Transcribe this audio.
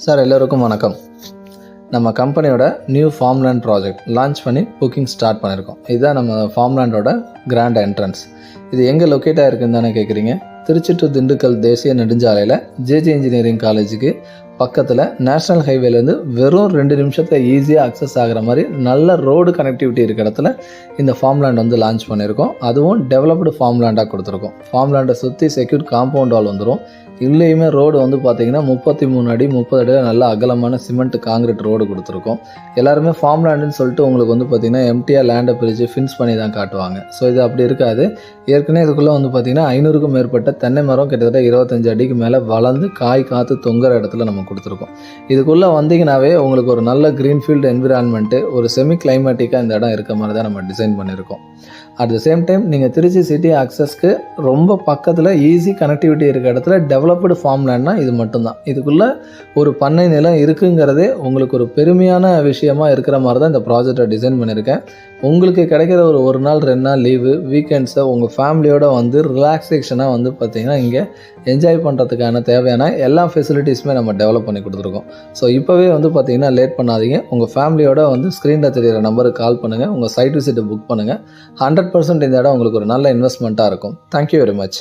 Sir எல்லோருக்கும் வணக்கம். நம்ம கம்பெனியோட நியூ ஃபார்ம்லேண்ட் ப்ராஜெக்ட் லான்ச் பண்ணி புக்கிங் ஸ்டார்ட் பண்ணியிருக்கோம். இதுதான் நம்ம ஃபார்ம்லேண்டோட கிராண்ட் என்ட்ரன்ஸ். இது எங்கே லொக்கேட் ஆகிருக்குன்னு தானே கேட்குறீங்க. திருச்சி டு திண்டுக்கல் தேசிய நெடுஞ்சாலையில் ஜேஜே இன்ஜினியரிங் காலேஜுக்கு பக்கத்தில் நேஷ்னல் ஹைவேலேருந்து வெறும் 2 நிமிஷத்தில் ஈஸியாக அக்சஸ் ஆகிற மாதிரி நல்ல ரோடு கனெக்டிவிட்டி இருக்கிற இடத்துல இந்த ஃபார்ம்லேண்ட் வந்து லான்ச் பண்ணியிருக்கோம். அதுவும் டெவலப்டு ஃபார்ம்லேண்டாக கொடுத்துருக்கோம். ஃபார்ம்லேண்டை சுற்றி செக்யூர் காம்பவுண்ட் வால் வந்துடும். இல்லையுமே ரோடு வந்து பார்த்திங்கன்னா 33 அடி 30 அடியில் நல்ல அகலமான சிமெண்ட் காங்கிரீட் ரோடு கொடுத்துருக்கோம். எல்லாருமே ஃபார்ம்லேண்டுன்னு சொல்லிட்டு உங்களுக்கு வந்து பார்த்திங்கன்னா எம்டிஆர் லேண்டை பிரித்து ஃபின்ஸ் பண்ணி தான் காட்டுவாங்க. ஸோ இது அப்படி இருக்காது. ஏற்கனவே இதுக்குள்ளே வந்து பார்த்திங்கன்னா 500க்கும் மேற்பட்ட தென்னை மரம் கிட்டத்தட்ட 25 அடிக்கு மேலே வளர்ந்து காய் காற்று தொங்குற இடத்துல நம்ம கொடுத்துருக்கோம். இதுக்குள்ளே வந்தீங்கன்னாவே உங்களுக்கு ஒரு நல்ல க்ரீன்ஃபீல்டு என்விரான்மெண்ட்டு, ஒரு செமி கிளைமேட்டிக்காக இந்த இடம் இருக்க மாதிரி தான் நம்ம டிசைன் பண்ணியிருக்கோம். அட் த சேம் டைம் நீங்கள் திருச்சி சிட்டி அக்சஸ்க்கு ரொம்ப பக்கத்தில் ஈஸி கனெக்டிவிட்டி இருக்க இடத்துல டெவலப்டு ஃபார்ம்லேண்ட்னா இது மட்டும்தான். இதுக்குள்ளே ஒரு பண்ணை நிலம் இருக்குங்கிறதே உங்களுக்கு ஒரு பெருமையான விஷயமா இருக்கிற மாதிரி தான் இந்த ப்ராஜெக்டை டிசைன் பண்ணியிருக்கேன். உங்களுக்கு கிடைக்கிற ஒரு நாள் 2 நாள் லீவு வீக்கெண்ட்ஸை உங்கள் ஃபேமிலியோடு வந்து ரிலாக்ஸேஷனாக வந்து பார்த்திங்கன்னா இங்கே என்ஜாய் பண்ணுறதுக்கான தேவையான எல்லா ஃபெசிலிட்டிஸுமே நம்ம டெவலப் பண்ணி கொடுத்துருக்கோம். ஸோ இப்போவே வந்து பார்த்திங்கன்னா லேட் பண்ணாதீங்க. உங்கள் ஃபேமிலியோட வந்து ஸ்க்ரீனில் தெரிகிற நம்பருக்கு கால் பண்ணுங்கள். உங்கள் சைட் விசிட்டை புக் பண்ணுங்கள். 100% இந்த இடம் உங்களுக்கு ஒரு நல்ல இன்வெஸ்ட்மெண்ட்டாக இருக்கும். Thank you very much.